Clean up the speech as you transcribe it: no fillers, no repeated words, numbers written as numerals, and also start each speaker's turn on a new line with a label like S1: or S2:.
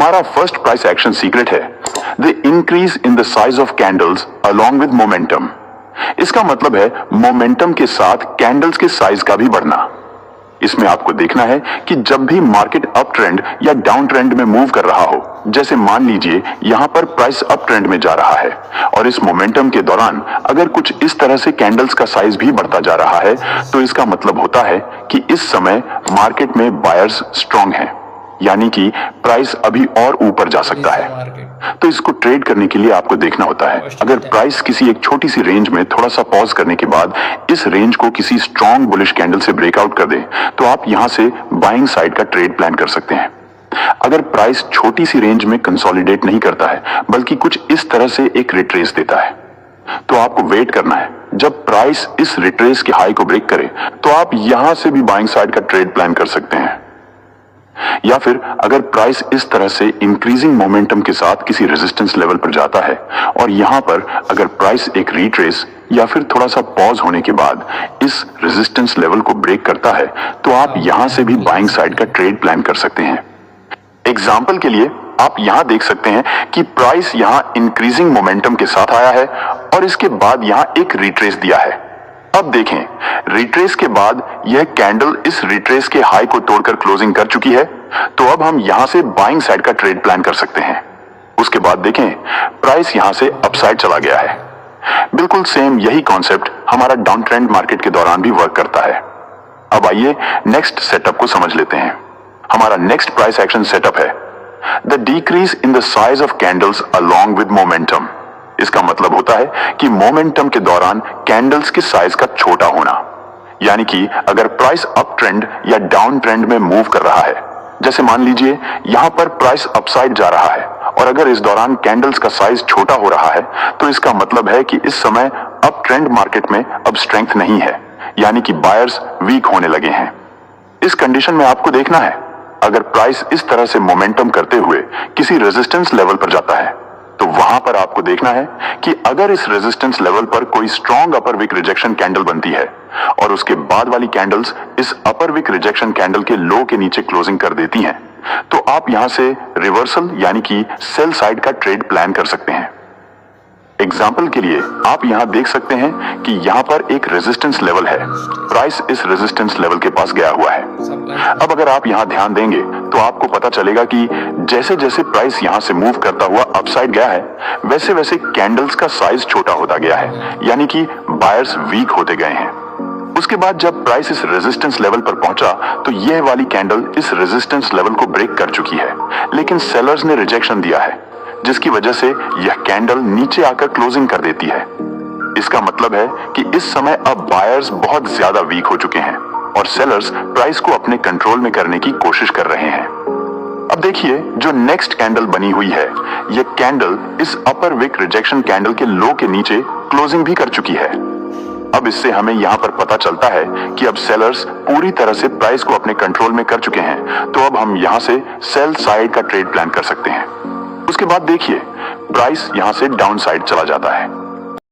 S1: हमारा first price action secret है the increase in the size of candles along with momentum. इसका मतलब है मोमेंटम के साथ कैंडल्स के साइज का भी बढ़ना। इसमें आपको देखना है कि जब भी मार्केट अप ट्रेंड या डाउन ट्रेंड में मूव कर रहा हो, जैसे मान लीजिए यहां पर प्राइस अप ट्रेंड में जा रहा है और इस मोमेंटम के दौरान अगर कुछ इस तरह से कैंडल्स का साइज भी बढ़ता जा रहा है, तो इसका मतलब होता है कि इस समय मार्केट में बायर्स स्ट्रांग हैं, यानी कि प्राइस अभी और ऊपर जा सकता है। तो इसको ट्रेड करने के लिए आपको देखना होता है, अगर प्राइस किसी एक छोटी सी रेंज में थोड़ा सा पॉज करने के बाद इस रेंज को किसी स्ट्रांग बुलिश कैंडल से ब्रेकआउट कर दे, तो आप यहां से बाइंग साइड का ट्रेड प्लान कर सकते हैं। अगर प्राइस छोटी सी रेंज में कंसोलिडेट नहीं करता है, बल्कि कुछ इस तरह से एक रिट्रेस देता है, तो आपको वेट करना है। जब प्राइस इस रिट्रेस के हाई को ब्रेक करे, तो आप यहां से भी बाइंग साइड का ट्रेड प्लान कर सकते हैं। या फिर अगर प्राइस इस तरह से इंक्रीजिंग मोमेंटम के साथ किसी रेजिस्टेंस लेवल पर जाता है और यहां पर अगर प्राइस एक रिट्रेस या फिर थोड़ा सा पॉज होने के बाद इस रेजिस्टेंस लेवल को ब्रेक करता है, तो आप यहां से भी बाइंग साइड का ट्रेड प्लान कर सकते हैं। एग्जाम्पल के लिए आप यहां देख सकते हैं कि प्राइस यहां इंक्रीजिंग मोमेंटम के साथ आया है और इसके बाद यहां एक रिट्रेस दिया है। अब देखें, रिट्रेस के बाद यह कैंडल इस रिट्रेस के हाई को तोड़कर क्लोजिंग कर चुकी है, तो अब हम यहां से बाइंग साइड का ट्रेड प्लान कर सकते हैं। उसके बाद देखें, प्राइस यहां से अपसाइड चला गया है। बिल्कुल सेम यही कॉन्सेप्ट हमारा डाउन ट्रेंड मार्केट के दौरान भी वर्क करता है। अब आइए नेक्स्ट सेटअप को समझ लेते हैं। हमारा नेक्स्ट प्राइस एक्शन सेटअप है the decrease in the size of candles along with momentum. इसका मतलब होता है कि मोमेंटम के दौरान कैंडल्स के साइज का छोटा होना, यानी कि अगर प्राइस अप ट्रेंड या डाउन ट्रेंड में मूव कर रहा है, जैसे मान लीजिए यहां पर प्राइस अपसाइड जा रहा है और अगर इस दौरान कैंडल्स का साइज छोटा हो रहा है, तो इसका मतलब है कि इस समय अप ट्रेंड मार्केट में अब स्ट्रेंथ नहीं है, यानी कि बायर्स वीक होने लगे हैं। इस कंडीशन में आपको देखना है, अगर प्राइस इस तरह से मोमेंटम करते हुए किसी रेजिस्टेंस लेवल पर जाता है, तो वहां पर आपको देखना है कि अगर इस रेजिस्टेंस लेवल पर कोई स्ट्रॉन्ग अपर विक रिजेक्शन कैंडल बनती है और उसके बाद वाली कैंडल्स इस अपर विक रिजेक्शन कैंडल के लो के नीचे क्लोजिंग कर देती हैं, तो आप यहां से रिवर्सल यानी कि सेल साइड का ट्रेड प्लान कर सकते हैं। एग्जाम्पल के लिए आप यहां देख सकते हैं कि यहां पर एक रेजिस्टेंस लेवल है, प्राइस इस रेजिस्टेंस लेवल के पास गया हुआ है। अब अगर आप यहां ध्यान देंगे तो आपको पता चलेगा कि जैसे जैसे प्राइस यहां से मूव करता हुआ अपसाइड गया है, वैसे वैसे कैंडल्स का साइज छोटा होता गया है, यानी कि बायर्स वीक होते गए हैं। उसके बाद जब प्राइस इस रेजिस्टेंस लेवल पर पहुंचा, तो यह वाली कैंडल इस रेजिस्टेंस लेवल को ब्रेक कर चुकी है, लेकिन सेलर्स ने रिजेक्शन दिया है, जिसकी वजह से यह कैंडल नीचे आकर क्लोजिंग कर देती है। इसका मतलब है कि इस समय अब बायर्स बहुत ज्यादा वीक हो चुके हैं और सेलर्स प्राइस को अपने कंट्रोल में करने की कोशिश कर रहे हैं। अब देखिए, जो नेक्स्ट कैंडल बनी हुई है, यह कैंडल इस अपर विक रिजेक्शन कैंडल के लो के नीचे क्लोजिंग भी कर चुकी है। अब इससे हमें यहां पर पता चलता है कि अब सेलर्स पूरी तरह से प्राइस को अपने कंट्रोल में कर चुके हैं, तो अब हम यहां से सेल साइड का ट्रेड प्लान कर सकते हैं। उसके बाद देखिए, प्राइस यहां से डाउन साइड चला जाता है।